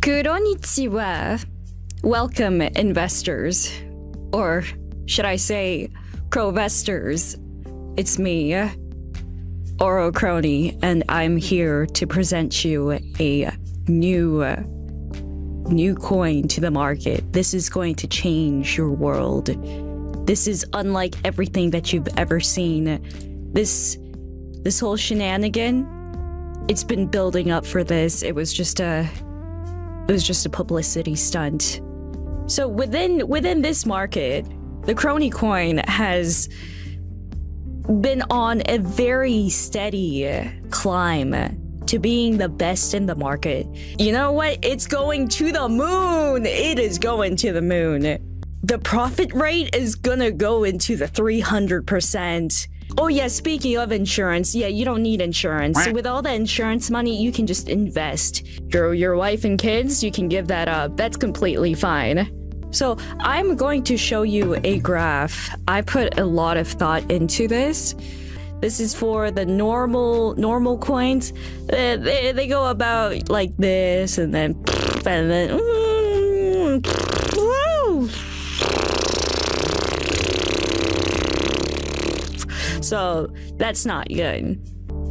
Konnichiwa. Welcome, investors. Or should I say, Crovestors. It's me, Ouro Kronii, and I'm here to present you a new coin to the market. This is going to change your world. This is unlike everything that you've ever seen. This whole shenanigan, it's been building up for this. It was just a publicity stunt. So within this market, the Kronii coin has been on a very steady climb to being the best in the market. You know what? It's going to the moon. It is going to the moon. The profit rate is gonna go into the 300%. Oh yeah, speaking of insurance, yeah, you don't need insurance. So with all the insurance money, you can just invest. Your wife and kids, you can give that up. That's completely fine. So I'm going to show you a graph. I put a lot of thought into this. This is for the normal coins. They go about like this, and then so that's not good.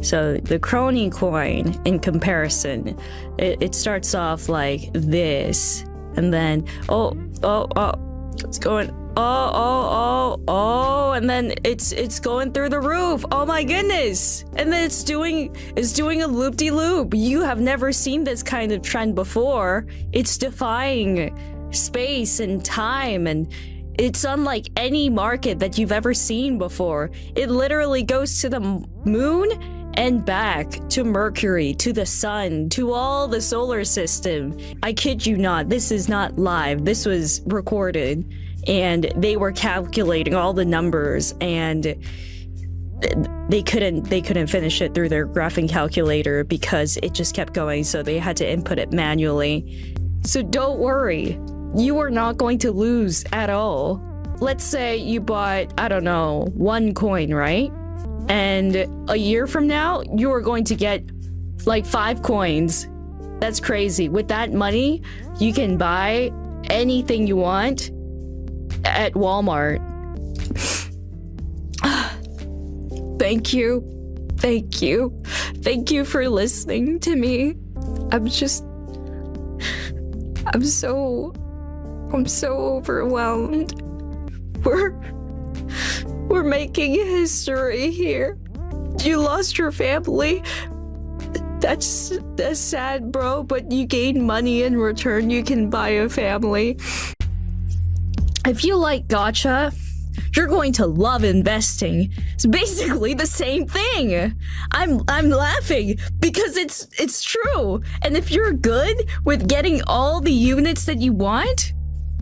So the Kronii coin, in comparison, it starts off like this, and then it's going and then it's going through the roof. Oh my goodness! And then it's doing a loop-de-loop. You have never seen this kind of trend before. It's defying space and time, and it's unlike any market that you've ever seen before. It literally goes to the moon and back, to Mercury, to the sun, to all the solar system. I kid you not, this is not live. This was recorded, and they were calculating all the numbers, and they couldn't finish it through their graphing calculator because it just kept going, so they had to input it manually. So don't worry, you are not going to lose at all. Let's say you bought, I don't know, 1 coin, right? And a year from now, you are going to get like 5 coins. That's crazy. With that money, you can buy anything you want at Walmart. Thank you. Thank you. Thank you for listening to me. I'm so overwhelmed. We're making history here. You lost your family. That's sad, bro, but you gain money in return. You can buy a family. If you like gacha, you're going to love investing. It's basically the same thing. I'm laughing because it's true. And if you're good with getting all the units that you want,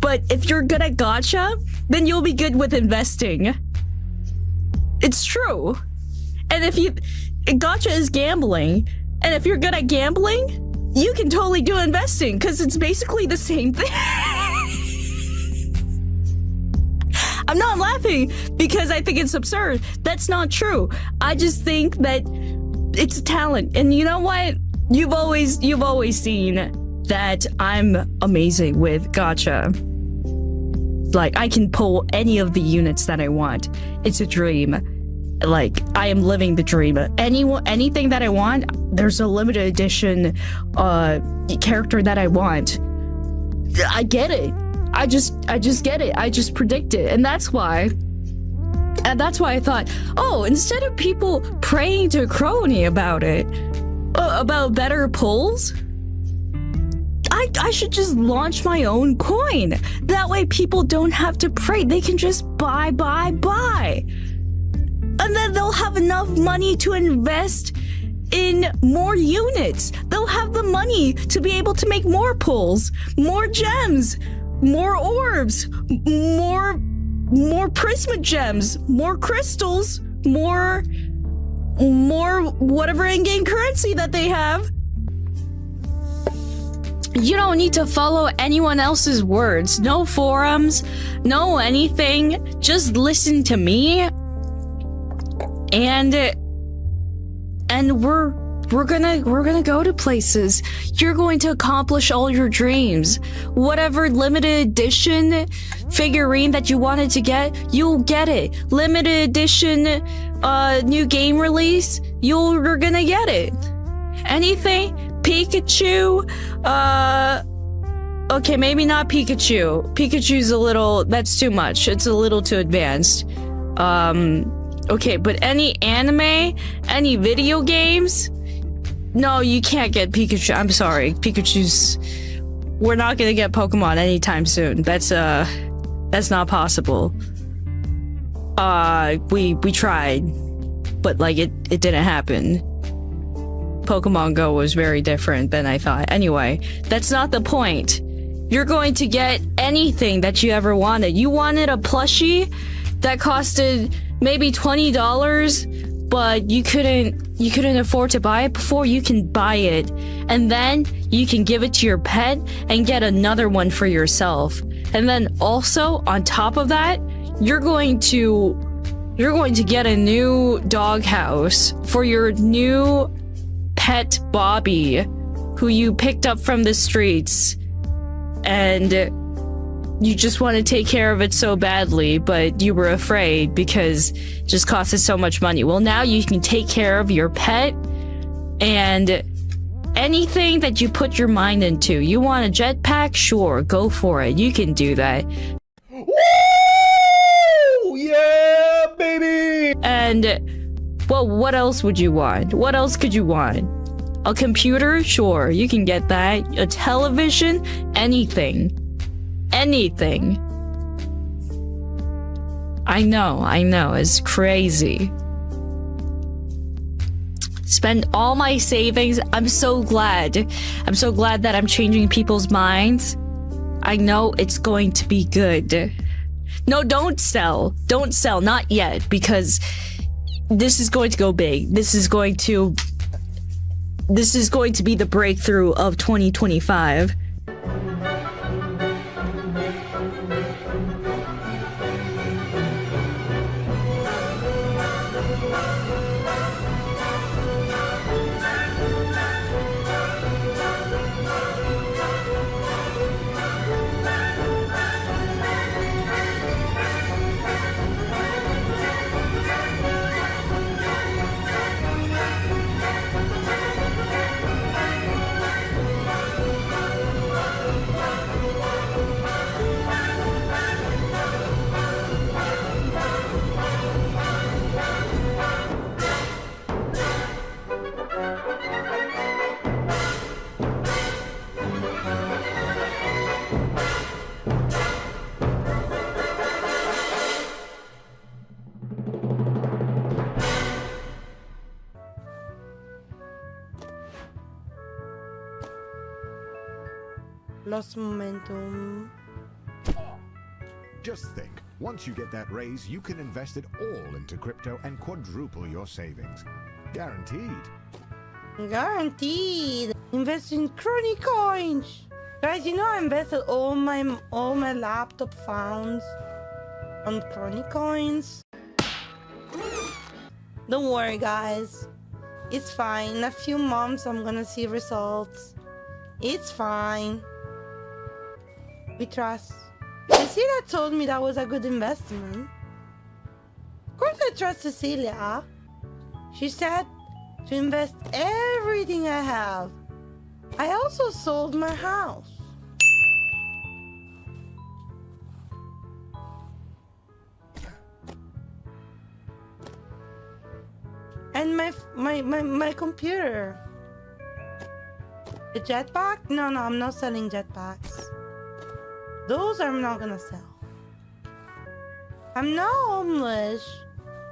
but if you're good at gacha, then you'll be good with investing. It's true. And gacha is gambling, and if you're good at gambling, you can totally do investing because it's basically the same thing. I'm not laughing because I think it's absurd. That's not true. I just think that it's a talent. And you know what? You've always seen that I'm amazing with gacha. Like, I can pull any of the units that I want. It's a dream. Like, I am living the dream. Anything that I want, there's a limited edition character that I want. I get it. I just get it. I just predict it. And that's why I thought, oh, instead of people praying to Kronii about it, about better pulls, I should just launch my own coin. That way people don't have to pray. They can just buy. And then they'll have enough money to invest in more units. They'll have the money to be able to make more pulls, more gems, more orbs, more prisma gems, more crystals, more whatever in-game currency that they have. You don't need to follow anyone else's words. No forums, no anything. Just listen to me. And we're We're gonna go to places. You're going to accomplish all your dreams. Whatever limited edition figurine that you wanted to get, you'll get it. Limited edition new game release, you're gonna get it. Anything? Pikachu? Okay, maybe not Pikachu. Pikachu's a little, that's too much. It's a little too advanced. Okay, but any anime? Any video games? No, you can't get Pikachu. I'm sorry. Pikachu's... We're not gonna get Pokemon anytime soon. That's not possible. We tried. But, like, it didn't happen. Pokemon Go was very different than I thought. Anyway, that's not the point. You're going to get anything that you ever wanted. You wanted a plushie that costed maybe $20, but you couldn't afford to buy it before. You can buy it, and then you can give it to your pet and get another one for yourself. And then also on top of that, you're going to get a new doghouse for your new pet Bobby, who you picked up from the streets, and you just want to take care of it so badly, but you were afraid because it just costed so much money. Well, now you can take care of your pet and anything that you put your mind into. You want a jetpack? Sure, go for it. You can do that. Woo! Yeah, baby! And, well, what else would you want? What else could you want? A computer? Sure, you can get that. A television? Anything. Anything. I know, it's crazy. Spend all my savings. I'm so glad that I'm changing people's minds. I know it's going to be good. No, don't sell, not yet, because this is going to go big. This is going to be the breakthrough of 2025. Lost momentum. Just think, once you get that raise, you can invest it all into crypto and quadruple your savings. Guaranteed. Guaranteed. Invest in Kronii coins. Guys, you know I invested all my laptop funds on Kronii coins. Don't worry, guys. It's fine. In a few months, I'm gonna see results. It's fine. We trust. Cecilia told me that was a good investment. Of course I trust Cecilia. She said to invest everything I have. I also sold my house. And my computer. The jetpack? No, I'm not selling jetpacks. Those I'm not gonna sell. I'm not homeless.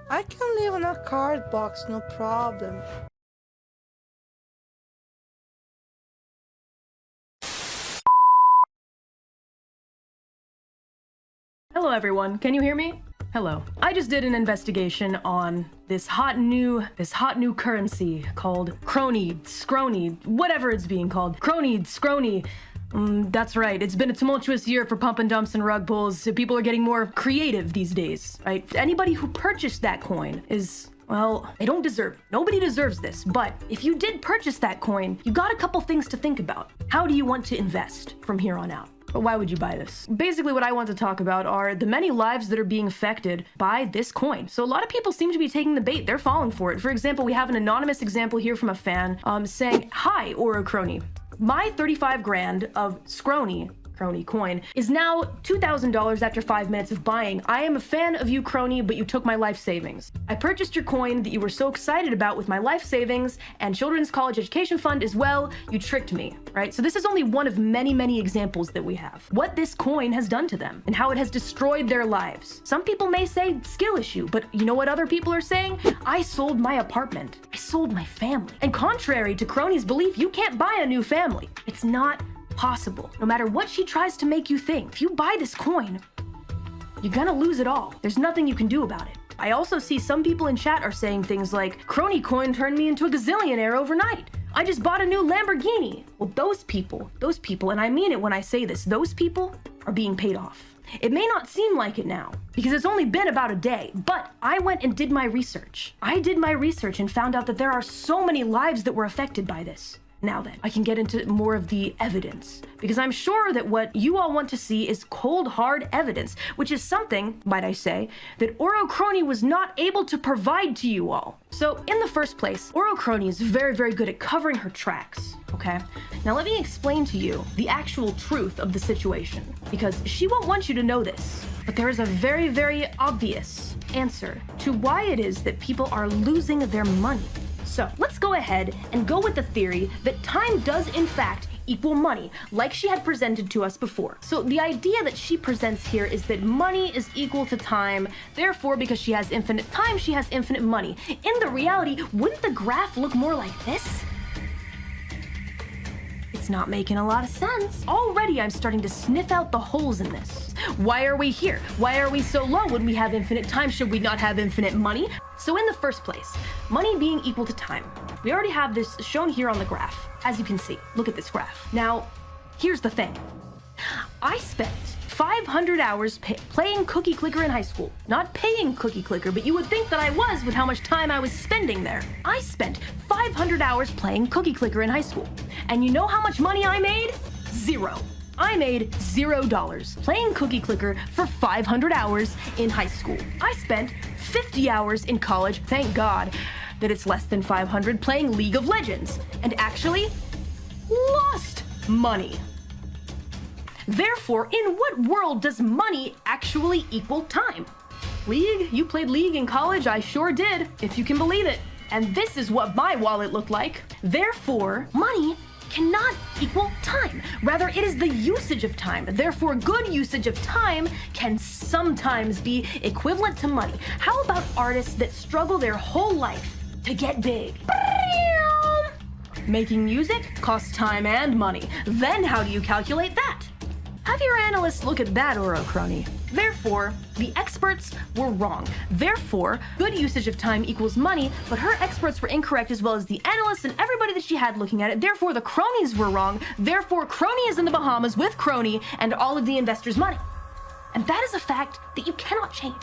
I can live in a card box, no problem. Hello everyone, can you hear me? Hello. I just did an investigation on this hot new currency called Kronii, whatever it's being called. Kronii. That's right. It's been a tumultuous year for pump and dumps and rug pulls. People are getting more creative these days, right? Anybody who purchased that coin is well, they don't deserve it. Nobody deserves this. But if you did purchase that coin, you got a couple things to think about. How do you want to invest from here on out? But why would you buy this? Basically, what I want to talk about are the many lives that are being affected by this coin. So a lot of people seem to be taking the bait. They're falling for it. For example, we have an anonymous example here from a fan saying, "Hi, Ouro Kronii. My 35 grand of Kronii coin is now $2,000 after 5 minutes of buying. I am a fan of you, Kronii, but you took my life savings. I purchased your coin that you were so excited about with my life savings and children's college education fund as well. You tricked me," right? So this is only one of many, many examples that we have. What this coin has done to them and how it has destroyed their lives. Some people may say skill issue, but you know what other people are saying? I sold my apartment. I sold my family. And contrary to Kronii's belief, you can't buy a new family. It's not possible. No matter what she tries to make you think, if you buy this coin, you're gonna lose it all. There's nothing you can do about it. I also see some people in chat are saying things like, Kronii coin turned me into a gazillionaire overnight. I just bought a new Lamborghini. Well, those people, and I mean it when I say this, those people are being paid off. It may not seem like it now, because it's only been about a day, but I went and did my research. I did my research and found out that there are so many lives that were affected by this. Now then, I can get into more of the evidence, because I'm sure that what you all want to see is cold, hard evidence, which is something, might I say, that Ouro Kronii was not able to provide to you all. So, in the first place, Ouro Kronii is very, very good at covering her tracks, okay? Now let me explain to you the actual truth of the situation, because she won't want you to know this, but there is a very, very obvious answer to why it is that people are losing their money. So let's go ahead and go with the theory that time does in fact equal money, like she had presented to us before. So the idea that she presents here is that money is equal to time, therefore because she has infinite time, she has infinite money. In the reality, wouldn't the graph look more like this? It's not making a lot of sense. Already I'm starting to sniff out the holes in this. Why are we here? Why are we so low when we have infinite time? Should we not have infinite money? So in the first place, money being equal to time. We already have this shown here on the graph. As you can see, look at this graph. Now, here's the thing. I spent 500 hours playing Cookie Clicker in high school. Not paying Cookie Clicker, but you would think that I was with how much time I was spending there. I spent 500 hours playing Cookie Clicker in high school. And you know how much money I made? Zero. I made $0 playing Cookie Clicker for 500 hours in high school. I spent 50 hours in college, thank God that it's less than 500, playing League of Legends, and actually lost money. Therefore, in what world does money actually equal time? League? You played League in college? I sure did, if you can believe it. And this is what my wallet looked like. Therefore, money cannot equal time. Rather, it is the usage of time. Therefore, good usage of time can sometimes be equivalent to money. How about artists that struggle their whole life to get big? Making music costs time and money. Then how do you calculate that? Have your analysts look at that, Ouro Kronii. Therefore, the experts were wrong. Therefore, good usage of time equals money, but her experts were incorrect as well as the analysts and everybody that she had looking at it. Therefore, the Kronies were wrong. Therefore, Kronii is in the Bahamas with Kronii and all of the investors' money. And that is a fact that you cannot change.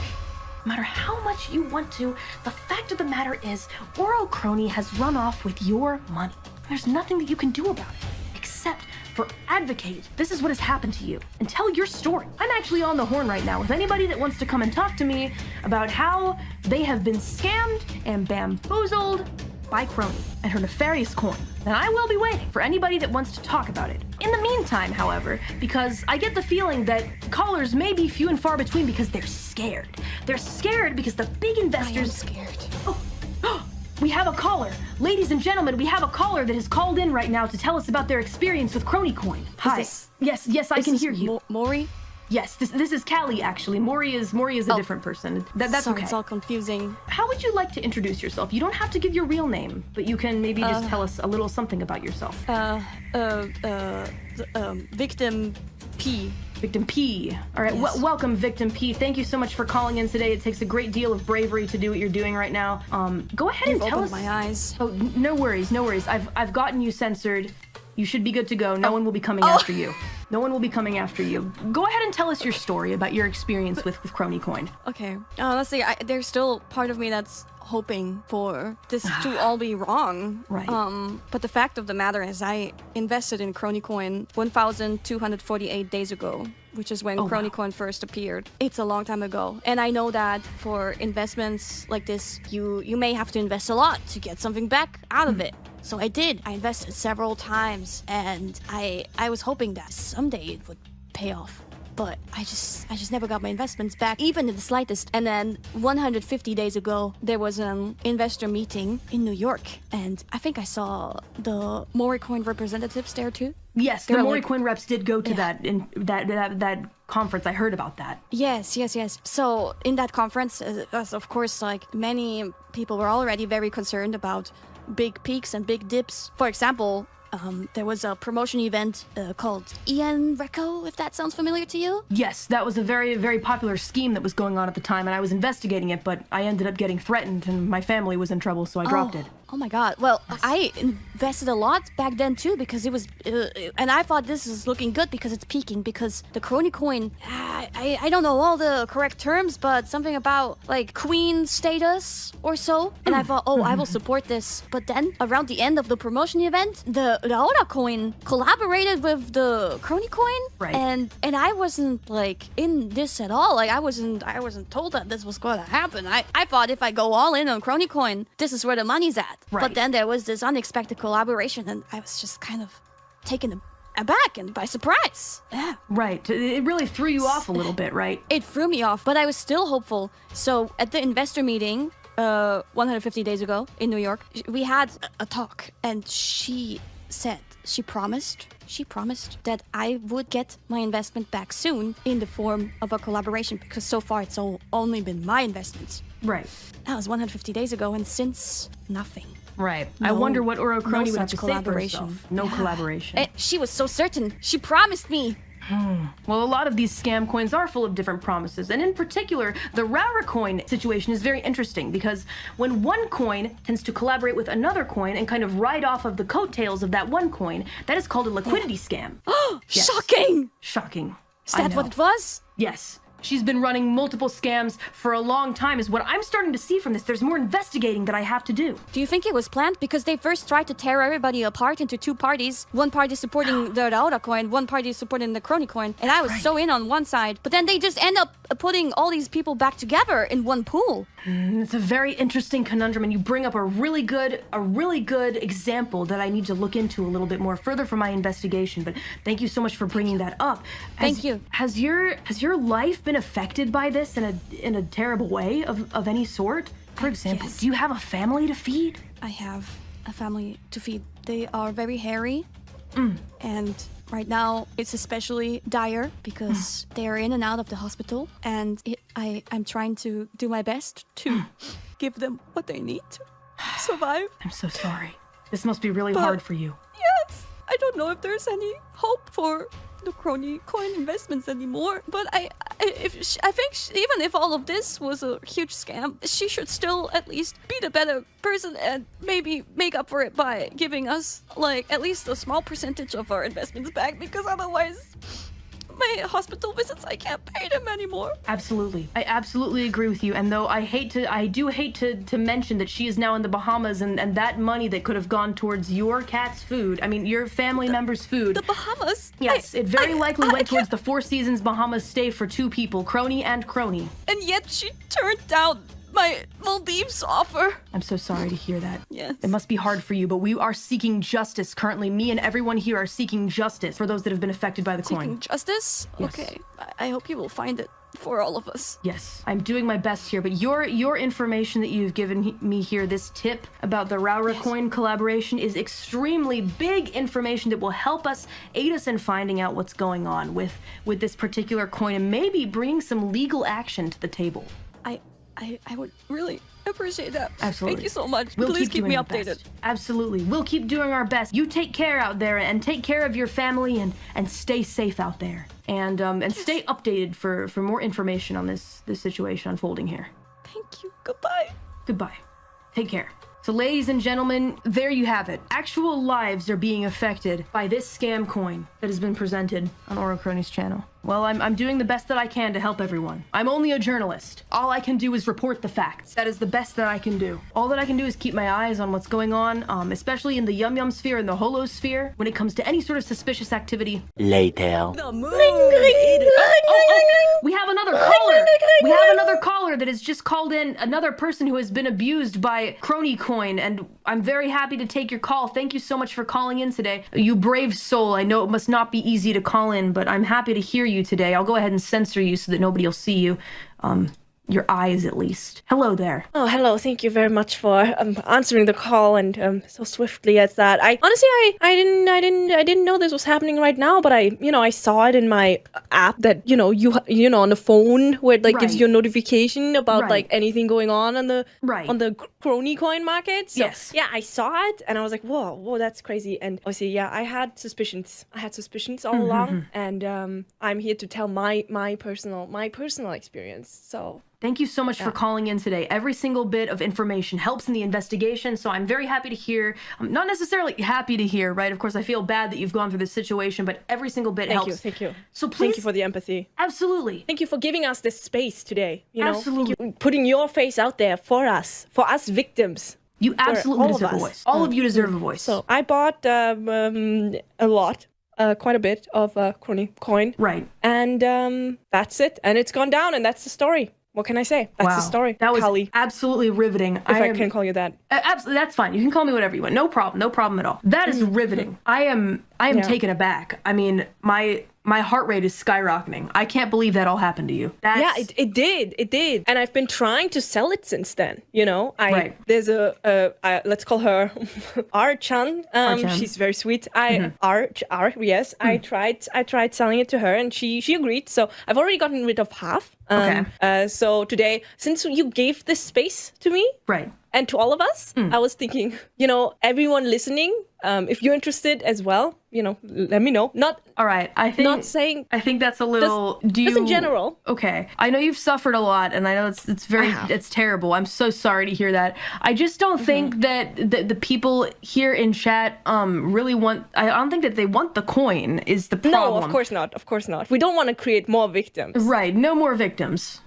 No matter how much you want to, the fact of the matter is, Ouro Kronii has run off with your money. There's nothing that you can do about it, except for advocate. This is what has happened to you, and tell your story. I'm actually on the horn right now with anybody that wants to come and talk to me about how they have been scammed and bamboozled by Kronii and her nefarious coin. Then I will be waiting for anybody that wants to talk about it. In the meantime, however, because I get the feeling that callers may be few and far between because they're scared. They're scared because the big investors— I am scared. Oh, we have a caller. Ladies and gentlemen, we have a caller that has called in right now to tell us about their experience with Kronii coin. Hi. Yes, I can hear you. Mori? Yes, this is Callie, actually. Mori is a different person. That's Sorry, okay. it's all confusing. How would you like to introduce yourself? You don't have to give your real name, but you can maybe just tell us a little something about yourself. Victim P. Victim P. All right, Yes. welcome, Victim P. Thank you so much for calling in today. It takes a great deal of bravery to do what you're doing right now. Go ahead and tell us. Opened my eyes. Oh, no worries. I've gotten you censored. You should be good to go. No one will be coming after you. No one will be coming after you. Go ahead and tell us your story about your experience with Kronii coin. Okay. Honestly, there's still part of me that's hoping for this to all be wrong. Right. But the fact of the matter is I invested in Kronii coin 1,248 days ago, which is when Kronii coin first appeared. It's a long time ago. And I know that for investments like this, you may have to invest a lot to get something back out of it. So I did. I invested several times, and I was hoping that someday it would pay off. But I just never got my investments back, even in the slightest. And then 150 days ago, there was an investor meeting in New York, and I think I saw the Moricoin representatives there too. Yes, the Moricoin reps did go to that conference. I heard about that. Yes. So in that conference, of course, like many people were already very concerned about big peaks and big dips. For example, there was a promotion event called YEAR Reco, if that sounds familiar to you. Yes, that was a very, very popular scheme that was going on at the time, and I was investigating it, but I ended up getting threatened, and my family was in trouble, so I dropped it. Oh my god. Well, I invested a lot back then too, because it was, and I thought this is looking good because it's peaking, because the Kronii coin, I don't know all the correct terms, but something about like queen status or so. And I thought, I will support this. But then around the end of the promotion event, the Ouro coin collaborated with the Kronii coin. Right. And I wasn't like in this at all. Like I wasn't told that this was going to happen. I thought if I go all in on Kronii coin, this is where the money's at. Right. But then there was this unexpected collaboration, and I was just kind of taken aback and by surprise. Yeah. Right. It really threw you off a little bit, right? It threw me off, but I was still hopeful. So at the investor meeting 150 days ago in New York, we had a talk, and she promised that I would get my investment back soon in the form of a collaboration, because so far it's only been my investments. Right. That was 150 days ago, and since, nothing. Right. I wonder what Ouro Kronii would have to such say for collaboration. herself. No collaboration. And she was so certain. She promised me. Well, a lot of these scam coins are full of different promises, and in particular, the YEAR coin situation is very interesting, because when one coin tends to collaborate with another coin and kind of ride off of the coattails of that one coin, that is called a liquidity scam. Yes. Shocking! Shocking. Is that what it was? Yes. She's been running multiple scams for a long time is what I'm starting to see from this. There's more investigating that I have to do. Do you think it was planned? Because they first tried to tear everybody apart into two parties. One party supporting the Ouro coin, one party supporting the Kronii coin. And I was so in on one side. But then they just end up putting all these people back together in one pool. It's a very interesting conundrum, and you bring up a really good example that I need to look into a little bit more further for my investigation. But thank you so much for bringing that up. Thank you. Has your life been affected by this in a terrible way of any sort? For example, Yes. do you have a family to feed? I have a family to feed. They are very hairy. And right now, it's especially dire because they are in and out of the hospital. And I'm trying to do my best to give them what they need to survive. I'm so sorry. This must be really hard for you. Yes, I don't know if there's any hope for the Kronii coin investments anymore. But I think even if all of this was a huge scam, she should still at least be the better person and maybe make up for it by giving us like at least a small percentage of our investments back, because otherwise my hospital visits, I can't pay them anymore. Absolutely. I absolutely agree with you. And though I do hate to mention that she is now in the Bahamas, and that money that could have gone towards your cat's food, I mean, your family member's food. The Bahamas? Yes, it very likely went towards the Four Seasons Bahamas stay for two people, Kronii and Kronii. And yet she turned down my Maldives offer. I'm so sorry to hear that. Yes. It must be hard for you, but we are seeking justice currently. Me and everyone here are seeking justice for those that have been affected by the Seeking coin. justice? Yes. Okay. I hope you will find it for all of us. Yes, I'm doing my best here, but your information that you've given me here, this tip about the YEAR coin collaboration, is extremely big information that will help us, aid us in finding out what's going on with this particular coin, and maybe bringing some legal action to the table. I would really appreciate that. Absolutely. Thank you so much. We'll Please keep me doing our updated. best. Absolutely. We'll keep doing our best. You take care out there, and take care of your family, and stay safe out there. And stay updated for more information on this situation unfolding here. Thank you. Goodbye. Goodbye. Take care. So ladies and gentlemen, there you have it. Actual lives are being affected by this scam coin that has been presented on Ouro Kronii's channel. Well, I'm doing the best that I can to help everyone. I'm only a journalist. All I can do is report the facts. That is the best that I can do. All that I can do is keep my eyes on what's going on, especially in the Yum Yum sphere and the Holo sphere, when it comes to any sort of suspicious activity. Later. The moon. We have another caller. We have another caller that has just called in, another person who has been abused by Kronii coin, and I'm very happy to take your call. Thank you so much for calling in today. You brave soul. I know it must not be easy to call in, but I'm happy to hear you today. I'll go ahead and censor you so that nobody will see you. Your eyes at least. Hello there. Oh, hello. Thank you very much for answering the call and so swiftly as that. I honestly, I didn't know this was happening right now, but I saw it in my app that you know on the phone where it like gives you a notification about like anything going on the Kronii coin market. So, yes. Yeah, I saw it and I was like, whoa, that's crazy. And obviously, yeah, I had suspicions. All along, and I'm here to tell my personal experience. So. Thank you so much for calling in today. Every single bit of information helps in the investigation, so I'm very happy to hear. I'm not necessarily happy to hear, right? Of course, I feel bad that you've gone through this situation, but every single bit helps. Thank you. So please. Thank you for the empathy. Absolutely. Thank you for giving us this space today. Absolutely. Thank you, putting your face out there for us victims. You absolutely deserve a voice. All of you deserve a voice. So I bought a lot. Quite a bit of Kronii coin. Right. And that's it. And it's gone down, and that's the story. What can I say? That's the story. That was Kali. absolutely riveting. If I can call you that. Absolutely, that's fine. You can call me whatever you want. No problem at all. That is riveting. I am taken aback. I mean, my heart rate is skyrocketing. I can't believe that all happened to you. Yeah, it did. And I've been trying to sell it since then. There's let's call her R-chan. She's very sweet. Yes. I tried selling it to her, and she agreed. So I've already gotten rid of half. So today, since you gave this space to me, and to all of us, I was thinking, everyone listening, if you're interested as well, let me know. All right. I think that's a little. Just in general. Okay. I know you've suffered a lot, and I know it's terrible. I'm so sorry to hear that. I just don't think that the people here in chat really want. I don't think that they want the coin. Is the problem? No, of course not. Of course not. We don't want to create more victims. Right. No more victims.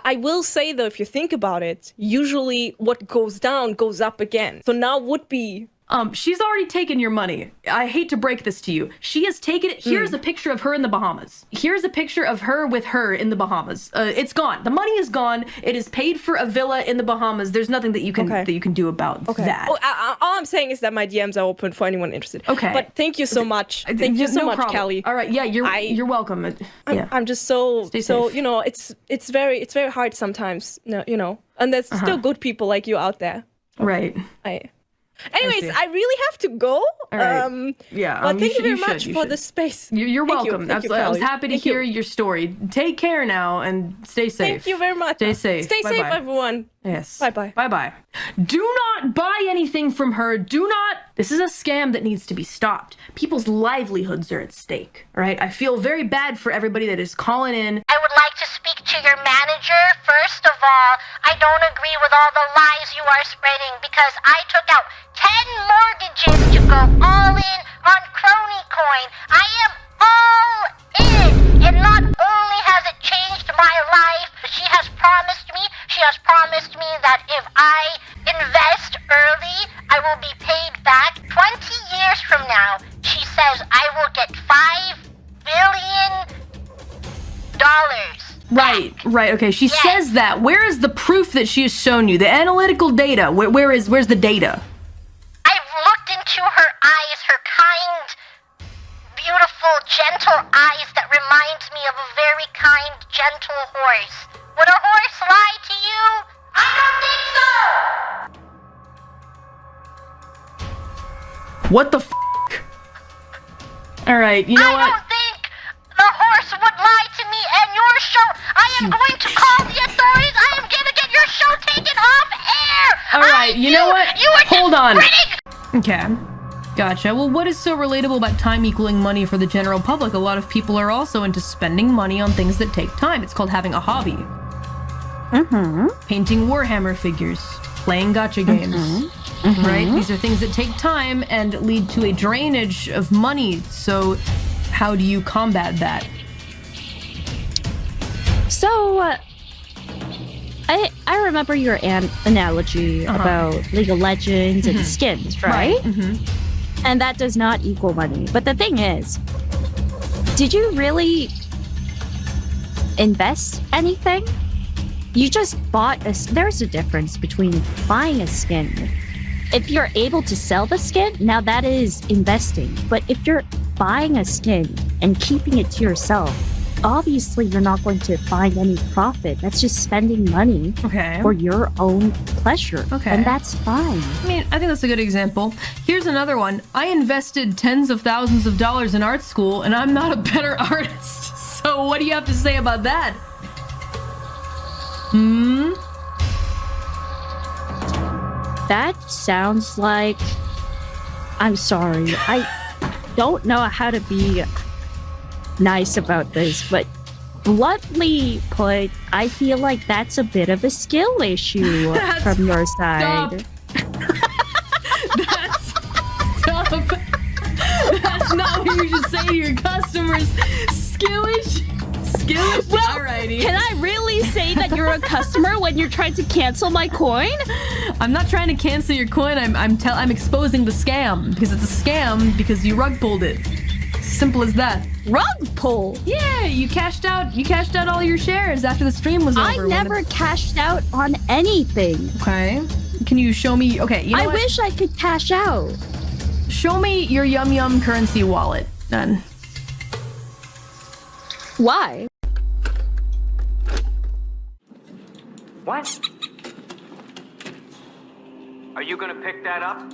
I will say though, if you think about it, usually what goes down goes up again. So now would be. She's already taken your money. I hate to break this to you. She has taken it. Here's a picture of her in the Bahamas. Here's a picture of her with her in the Bahamas. It's gone. The money is gone. It is paid for a villa in the Bahamas. There's nothing that you can do about that. All I'm saying is that my DMs are open for anyone interested. Okay. But thank you so much. Thank you so much, Callie. All right. Yeah, you're welcome. I'm just so it's very hard sometimes. And there's still good people like you out there. Right. Anyways, I really have to go. All right. But thank you very much for the space. You're welcome. I was happy to hear your story. Take care now and stay safe. Thank you very much. Stay safe. Stay safe, everyone. Yes. Bye-bye. Bye-bye. Do not buy anything from her. This is a scam that needs to be stopped. People's livelihoods are at stake. All right? I feel very bad for everybody that is calling in. I would like to speak to your manager. First of all, I don't agree with all the lies you are spreading because I took out 10 mortgages to go all in on Kronii coin. I am all in. And not only has it changed my life, she has promised me that if I invest early, I will be paid back 20 years from now. She says I will get $5 billion. Right. Okay, she says that. Where is the proof that she has shown you? The analytical data. Where's the data? I've looked into her eyes, her kind, beautiful, gentle eyes that reminds me of a very kind, gentle horse. Would a horse lie to you? I don't think so! What the f***? Alright, you know what? I don't think the horse would lie to me and your show. I am going to call the authorities. I am going to get your show taken off air. Alright, you know what? Hold on. Critic. Okay. Gotcha. Well, what is so relatable about time equaling money for the general public? A lot of people are also into spending money on things that take time. It's called having a hobby. Painting Warhammer figures. Playing gacha games. right? These are things that take time and lead to a drainage of money. So how do you combat that? So, I remember your analogy about League of Legends and skins, right? And that does not equal money. But the thing is, did you really invest anything? You just bought there's a difference between buying a skin. If you're able to sell the skin, now that is investing. But if you're buying a skin and keeping it to yourself, obviously you're not going to find any profit. That's just spending money for your own pleasure. And that's fine. I mean, I think that's a good example. Here's another one. I invested tens of thousands of dollars in art school, and I'm not a better artist. So what do you have to say about that? That sounds like... I'm sorry. I don't know how to be nice about this, but bluntly put, I feel like that's a bit of a skill issue from your side. Stop. That's not what you should say to your customers. Skill issue. Well, alrighty. Can I really say that you're a customer when you're trying to cancel my coin? I'm not trying to cancel your coin. I'm exposing the scam because it's a scam because you rug pulled it. Simple as that. Rug pull? Yeah, you cashed out all your shares after the stream was over. I never cashed out on anything. Okay. Can you show me? Okay, you know I what? wish I could cash out. Show me your Yum currency wallet then. Why? What? Are you gonna pick that up?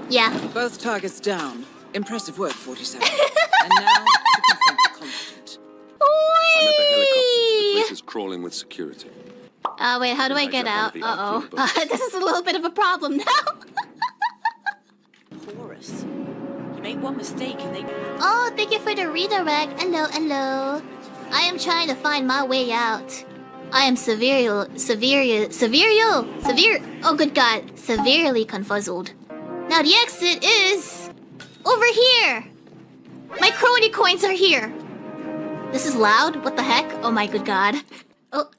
Yeah. Both targets down. Impressive work, 47. And now to confront the conflict. I'm at the helicopter. The place is crawling with security. Wait, how do I get out? Uh-oh. This is a little bit of a problem now. Chorus. You make one mistake and they... Oh, thank you for the redirect. Hello. I am trying to find my way out. I am severely confuzzled. Now the exit is over here. My Kronii coins are here. This is loud. What the heck? Oh my good god. Oh,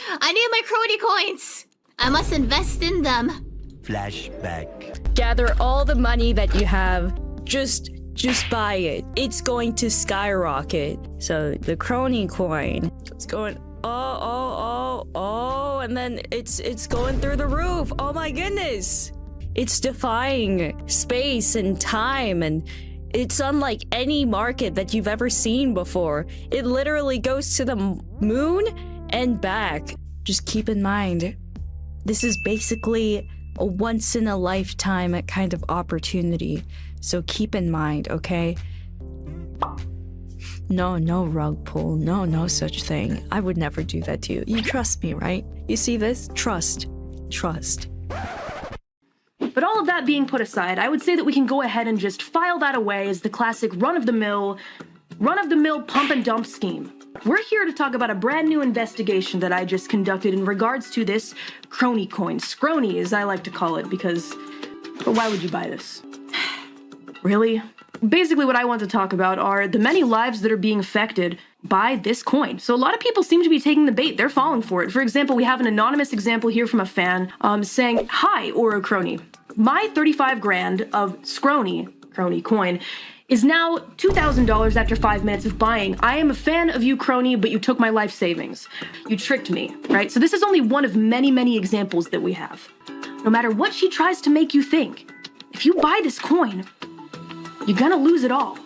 I need my Kronii coins. I must invest in them. Flashback. Gather all the money that you have. Just buy it. It's going to skyrocket. So the Kronii coin, it's going and then it's going through the roof. Oh my goodness. It's defying space and time, and it's unlike any market that you've ever seen before. It literally goes to the moon and back. Just keep in mind, this is basically a once-in-a-lifetime kind of opportunity. So keep in mind, okay? No rug pull. No such thing. I would never do that to you. You trust me, right? You see this? Trust. But all of that being put aside, I would say that we can go ahead and just file that away as the classic run-of-the-mill pump and dump scheme. We're here to talk about a brand new investigation that I just conducted in regards to this Kronii coin. Kronii, as I like to call it, but why would you buy this? Really? Basically what I want to talk about are the many lives that are being affected by this coin. So a lot of people seem to be taking the bait. They're falling for it. For example, we have an anonymous example here from a fan saying, "Hi, Ouro Kronii. My 35 grand of Kronii coin is now $2,000 after 5 minutes of buying. I am a fan of you, Kronii, but you took my life savings. You tricked me," right? So this is only one of many examples that we have. No matter what she tries to make you think, if you buy this coin, you're gonna lose it all.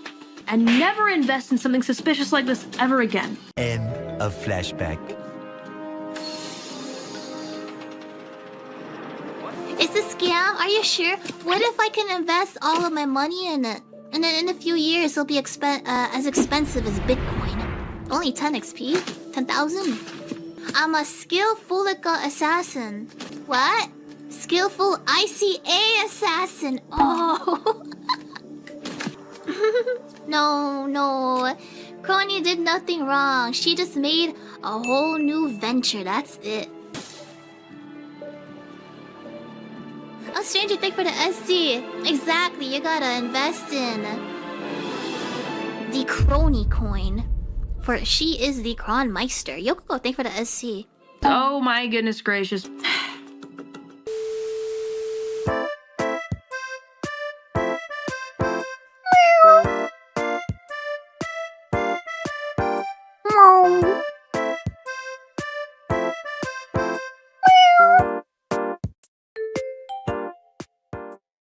And never invest in something suspicious like this ever again. End of flashback. It's a scam? Are you sure? What if I can invest all of my money in it? And then in a few years, it'll be as expensive as Bitcoin. Only 10 XP? 10,000? I'm a skillful assassin. What? Skillful ICA assassin. Oh. No. Kronii did nothing wrong. She just made a whole new venture. That's it. A stranger thing for the SC. Exactly, you gotta invest in the Kronii coin. For she is the Kronmeister. Yoko, thank for the SC. Oh my goodness gracious.